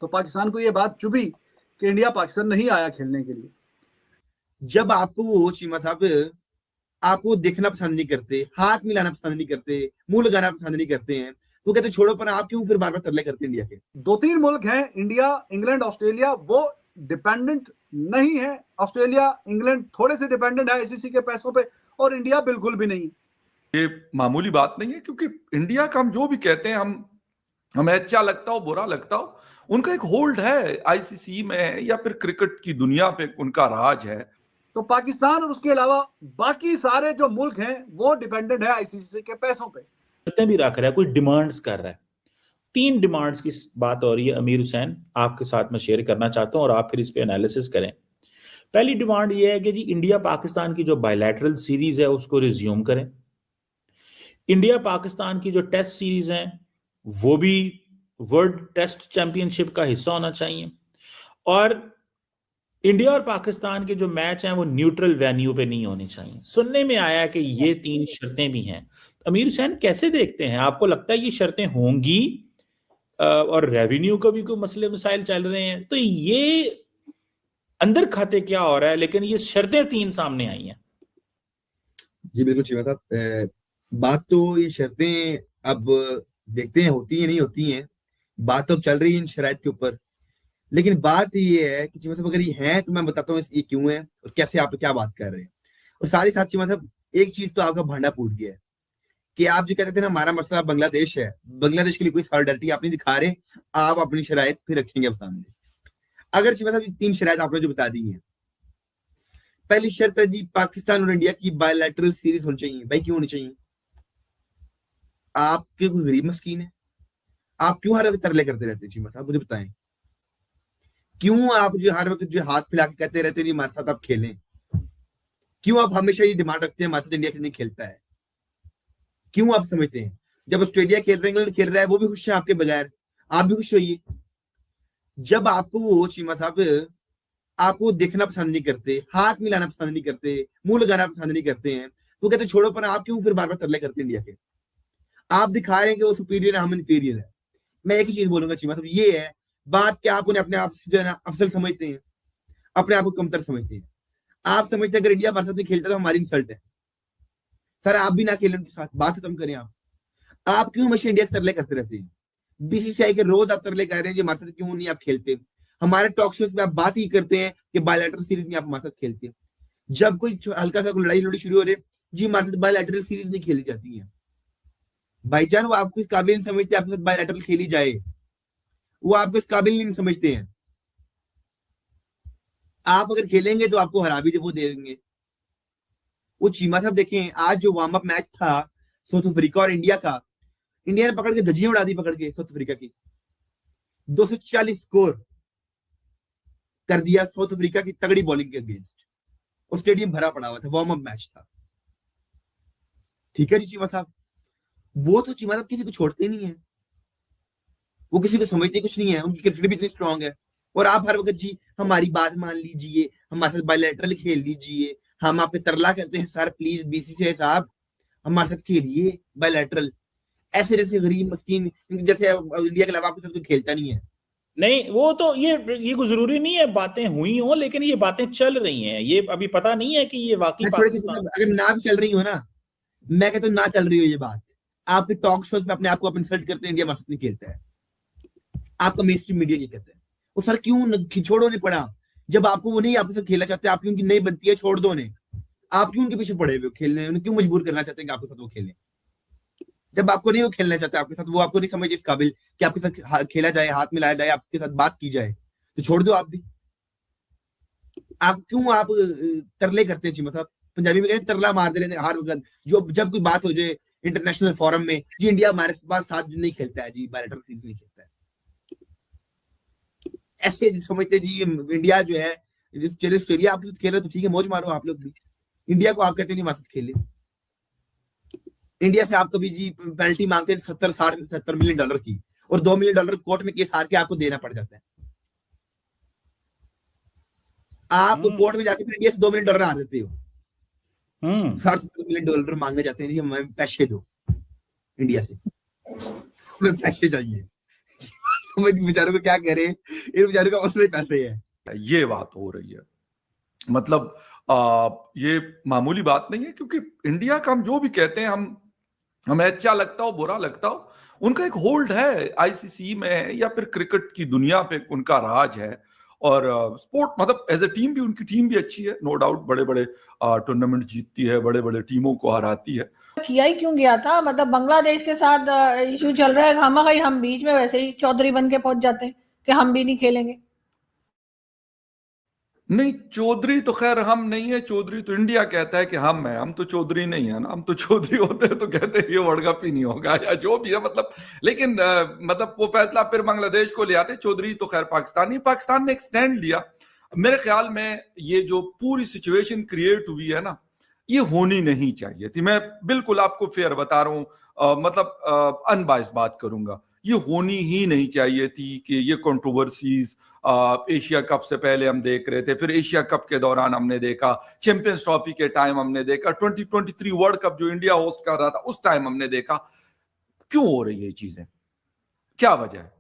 तो पाकिस्तान को ये बात चुभी कि इंडिया पाकिस्तान नहीं आया खेलने के लिए। जब आपको वो चीमा साहब आपको देखना पसंद नहीं करते, हाथ मिलाना पसंद नहीं करते, मुंह लगाना पसंद नहीं करते हैं, तो कहते छोड़ो, पर आप क्यों फिर बार बार तरले करते इंडिया के? 2-3 मुल्क हैं, इंडिया, इंग्लैंड, ऑस्ट्रेलिया, वो डिपेंडेंट नहीं है। ऑस्ट्रेलिया, इंग्लैंड थोड़े से डिपेंडेंट है आईसीसी के पैसों पे, और इंडिया बिल्कुल भी नहीं। ये मामूली बात नहीं है, क्योंकि इंडिया का हम जो भी कहते हैं, हमें अच्छा लगता हो बुरा लगता हो, उनका एक होल्ड है आईसीसी में या फिर क्रिकेट की दुनिया पे उनका राज है। तो पाकिस्तान और उसके अलावा बाकी सारे जो मुल्क हैं वो डिपेंडेंट है आईसीसी के पैसों पे। भी रख रहा है, कोई डिमांड्स कर रहा है। 3 डिमांड्स की बात हो रही है अमीर हुसैन, आपके साथ मैं शेयर करना चाहता हूं और आप फिर इस पे एनालिसिस करें। पहली डिमांड ये है कि जी इंडिया पाकिस्तान की जो बायलैटरल सीरीज है उसको रिज्यूम करें। इंडिया पाकिस्तान की जो टेस्ट सीरीज है वो भी वर्ल्ड टेस्ट चैंपियनशिप का हिस्सा होना चाहिए, और इंडिया और पाकिस्तान के जो मैच हैं वो न्यूट्रल वेन्यू पे नहीं होने चाहिए। सुनने में आया कि ये 3 शर्तें भी हैं। तो अमीर हुसैन कैसे देखते हैं, आपको लगता है ये शर्तें होंगी? और रेवेन्यू का भी कोई मसले मसाइल चल रहे हैं, तो ये अंदर खाते क्या हो रहा है, लेकिन ये शर्तें 3 सामने आई हैं। जी बिल्कुल चीमा साहब, बात तो ये शर्तें अब देखते हैं होती है नहीं होती हैं, बात तो चल रही है इन शराइत के ऊपर। लेकिन बात ये है कि चीमा साहब अगर ये है तो मैं बताता हूँ ये क्यों है और कैसे आप क्या बात कर रहे हैं। और साथ ही साथ चीमा साहब एक चीज तो आपका भांडा फूट गया है कि आप जो कहते थे ना हमारा मसला बांग्लादेश है, बांग्लादेश के लिए कोई सॉलिडारिटी आप नहीं दिखा रहे, आप अपनी शराइत फिर रखेंगे अब सामने। अगर चीमा साहब 3 शराइत आपने जो बता दी है, पहली शर्त है जी पाकिस्तान और इंडिया की बायलैटरल सीरीज होनी चाहिए। भाई क्यों होनी चाहिए? आपके कोई गरीब मस्कीन है? आप क्यों हर वक्त तरले करते रहते हैं चीमा साहब, मुझे बताएं। क्यों आप जो हर वक्त जो हाथ फैला के कहते रहते हैं हमारे साथ आप खेलें? क्यों आप हमेशा ये डिमांड रखते हैं हमारे साथ इंडिया नहीं खेलता है? क्यों आप समझते हैं जब ऑस्ट्रेलिया खेल रहा है, इंग्लैंड खेल रहा है, वो भी खुश है आपके बगैर, आप भी खुश होइए। जब आपको वो चीमा साहब आपको देखना पसंद नहीं करते, हाथ मिलाना पसंद नहीं करते, मुंह लगाना पसंद नहीं करते हैं, तो कहते छोड़ो, पर आप क्यों फिर बार बार तरले करते हैं इंडिया के? आप दिखा रहे हैं कि वो सुपीरियर है, हम इंफीरियर है। मैं एक ही चीज बोलूंगा चीमा साहब, ये है बात कि आप उन्हें अपने आप से जो है ना अफसल समझते हैं, अपने आप को कमतर समझते हैं। आप समझते हैं अगर इंडिया हमारे साथ नहीं खेलता तो हमारी इंसल्ट है। सर आप भी ना खेलें उनके साथ, बात खत्म करें। आप क्यों हमेशा इंडिया के तरले करते रहते हैं? बीसीसीआई के रोज आप तरले कर रहे हैं कि हमारे साथ क्यों नहीं आप खेलते। हमारे टॉक शोज में आप बात ही करते हैं कि बायलैटरल सीरीज में आप हमारे साथ खेलते हैं। जब कोई हल्का सा लड़ाई लड़ी शुरू हो रही जी हमारे साथ बायलैटरल सीरीज नहीं खेली जाती है। भाईजान वो आपको इस काबिल नहीं समझते आपके साथ बायलैटरल खेली जाए, वो आपको इस काबिल नहीं समझते हैं। आप अगर खेलेंगे तो आपको हरा भी वो दे देंगे। वो चीमा साहब देखें आज जो वार्म अप मैच था साउथ अफ्रीका और इंडिया का, इंडिया ने पकड़ के धज्जियां उड़ा दी, पकड़ के साउथ अफ्रीका की 240 स्कोर कर दिया साउथ अफ्रीका की तगड़ी बॉलिंग के अगेंस्ट, और स्टेडियम भरा पड़ा हुआ था, वार्म अप मैच था। ठीक है जी चीमा साहब, वो तो चीमा साहब किसी को छोड़ते नहीं है, वो किसी को समझते कुछ नहीं है, उनकी क्रिकेट भी इतनी स्ट्रांग है। और आप हर वक्त जी हमारी बात मान लीजिए, हमारे साथ बायलैटरल खेल लीजिए, हम आप पे तरला करते हैं सर प्लीज बीसीसीआई साहब हमारे साथ खेलिए बायलैटरल। ऐसे जैसे गरीब मस्कीन जैसे इंडिया के अलावा आपके साथ कोई खेलता नहीं है। नहीं वो तो ये कोई जरूरी नहीं है बातें हुई हो, लेकिन ये बातें चल रही हैं, ये अभी पता नहीं है कि ये वाकई पाकिस्तान अगर ना भी चल रही हो ना, मैं कहता हूँ ना चल रही हो ये बात, आपके टॉक शोज में अपने आप को आप इंसल्ट करते हैं इंडिया हमारे साथ नहीं खेलता है, आपका मेन स्ट्रीम मीडिया ये कहता है। वो सर क्यों छोड़ो नहीं पड़ा? जब आपको वो नहीं आपके साथ खेलना चाहते, आपकी उनकी नहीं बनती है, छोड़ दो उन्हें। आप क्यों उनके पीछे पड़े हुए खेलने, उन्हें क्यों मजबूर करना चाहते हैं कि आपके साथ वो खेलें? जब आपको नहीं वो खेलना चाहते आपके साथ, वो आपको नहीं समझे इस काबिल कि आपके साथ खेला जाए, हाथ मिलाया जाए, आपके साथ बात की जाए, तो छोड़ दो आप भी। आप क्यों आप तरले करते हैं चीमा साहब? पंजाबी में कहते तरला मार दे रहे हैं हर वक्त, जो जब कोई बात हो जाए इंटरनेशनल फोरम में, जी इंडिया हमारे पास साथ नहीं खेलता है, जी बायलैटरल सीरीज नहीं खेलता है, ऐसे समझते जी इंडिया जो है, चलिए ऑस्ट्रेलिया आपके साथ खेल रहे तो ठीक है, मौज मारो आप लोग भी। इंडिया को आप कहते नहीं हमारे साथ खेले। इंडिया से आप कभी जी पेनल्टी मांगते हैं 70 मिलियन डॉलर की, और $2 मिलियन कोर्ट में केस हार के आपको देना पड़ जाता है। आप कोर्ट में जाके फिर इंडिया से $2 मिलियन हार देते हो। 60 मिलियन डॉलर मांगने जाते हैं जी हमें पैसे दो, इंडिया से हमें पैसे चाहिए। हम इन बेचारों को क्या कह रहे हैं, इन बेचारों का असली पैसे है। ये बात हो रही है। मतलब ये मामूली बात नहीं है, क्योंकि इंडिया का हम जो भी कहते हैं, हमें अच्छा लगता हो बुरा लगता हो, उनका एक होल्ड है आईसीसी में या फिर क्रिकेट की दुनिया पे उनका राज है। और स्पोर्ट मतलब एज ए टीम भी उनकी टीम भी अच्छी है, नो डाउट, बड़े बड़े टूर्नामेंट जीतती है, बड़े बड़े टीमों को हराती है। किया ही क्यों गया था? मतलब बांग्लादेश के साथ इशू चल रहा है, हम बीच में वैसे ही चौधरी बन के पहुंच जाते हैं कि हम भी नहीं खेलेंगे। नहीं, चौधरी तो खैर हम नहीं है, चौधरी तो इंडिया कहता है कि हम है, हम तो चौधरी नहीं है ना। हम तो चौधरी होते हैं तो कहते हैं ये वर्ल्ड कप ही नहीं होगा या जो भी है, मतलब। लेकिन मतलब वो फैसला फिर बांग्लादेश को ले आते। चौधरी तो खैर पाकिस्तान ने एक स्टैंड लिया। मेरे ख्याल में ये जो पूरी सिचुएशन क्रिएट हुई है ना, ये होनी नहीं चाहिए थी। मैं बिल्कुल आपको फेयर बता रहा हूं, मतलब अनबाइस बात करूंगा। ये होनी ही नहीं चाहिए थी कि ये कंट्रोवर्सीज एशिया कप से पहले हम देख रहे थे, फिर एशिया कप के दौरान हमने देखा, चैंपियंस ट्रॉफी के टाइम हमने देखा, 2023 वर्ल्ड कप जो इंडिया होस्ट कर रहा था उस टाइम हमने देखा। क्यों हो रही है ये चीजें, क्या वजह है?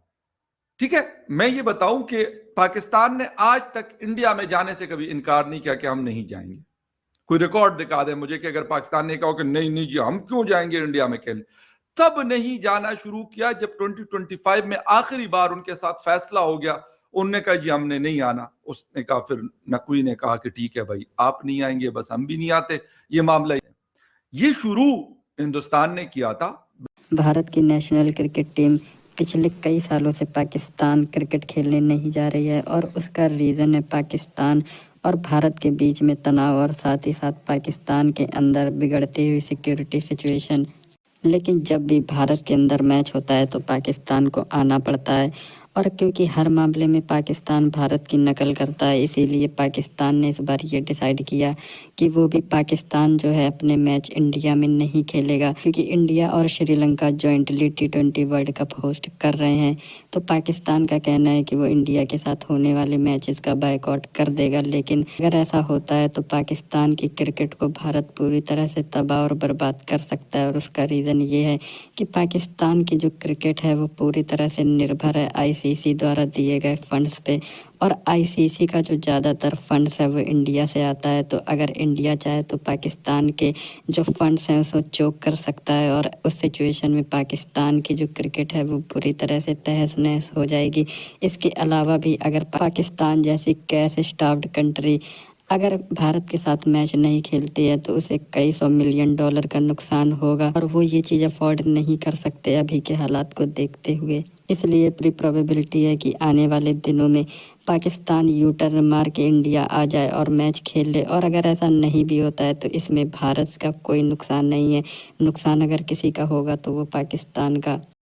ठीक है, मैं ये बताऊं कि पाकिस्तान ने आज तक इंडिया में जाने से कभी इनकार नहीं किया कि हम नहीं जाएंगे। कोई रिकॉर्ड दिखा दे मुझे कि अगर पाकिस्तान ने कहा कि नहीं नहीं जी हम क्यों जाएंगे इंडिया में खेलने। तब नहीं जाना शुरू किया जब 2025 में आखिरी बार उनके साथ फैसला हो गया, उनने कहा जी हमने नहीं आना। उसने कहा, फिर नकवी ने कहा कि ठीक है भाई आप नहीं आएंगे, बस हम भी नहीं आते, ये मामला। ये शुरू हिंदुस्तान ने किया था। भारत की नेशनल क्रिकेट टीम पिछले कई सालों से पाकिस्तान क्रिकेट खेलने नहीं जा रही है और उसका रीज़न है पाकिस्तान और भारत के बीच में तनाव और साथ ही साथ पाकिस्तान के अंदर बिगड़ती हुई सिक्योरिटी सिचुएशन। लेकिन जब भी भारत के अंदर मैच होता है तो पाकिस्तान को आना पड़ता है और क्योंकि हर मामले में पाकिस्तान भारत की नकल करता है, इसीलिए पाकिस्तान ने इस बार ये डिसाइड किया कि वो भी पाकिस्तान जो है अपने मैच इंडिया में नहीं खेलेगा, क्योंकि इंडिया और Sri Lanka jointly T20 world cup host कर रहे हैं। तो पाकिस्तान का कहना है कि वो इंडिया के साथ होने वाले मैचेस का बायकॉट कर देगा। लेकिन अगर ऐसा होता है तो पाकिस्तान की क्रिकेट को भारत पूरी तरह से तबाह और बर्बाद कर सकता है। और उसका रीज़न ये है कि पाकिस्तान की जो क्रिकेट है वो पूरी तरह से निर्भर है आईसीसी द्वारा दिए गए फंड्स पे, और आईसीसी का जो ज़्यादातर फंड्स है वो इंडिया से आता है। तो अगर इंडिया चाहे तो पाकिस्तान के जो फंड्स हैं उसको चोक कर सकता है और उस सिचुएशन में पाकिस्तान की जो क्रिकेट है वो पूरी तरह से तहस नहस हो जाएगी। इसके अलावा भी अगर पाकिस्तान जैसी कैश स्टाफ्ड कंट्री अगर भारत के साथ मैच नहीं खेलती है तो उसे कई $100 मिलियन का नुकसान होगा और वो ये चीज़ अफोर्ड नहीं कर सकते अभी के हालात को देखते हुए। इसलिए पूरी प्रोबेबिलिटी है कि आने वाले दिनों में पाकिस्तान यू टर्न मार के इंडिया आ जाए और मैच खेल ले। और अगर ऐसा नहीं भी होता है तो इसमें भारत का कोई नुकसान नहीं है। नुकसान अगर किसी का होगा तो वो पाकिस्तान का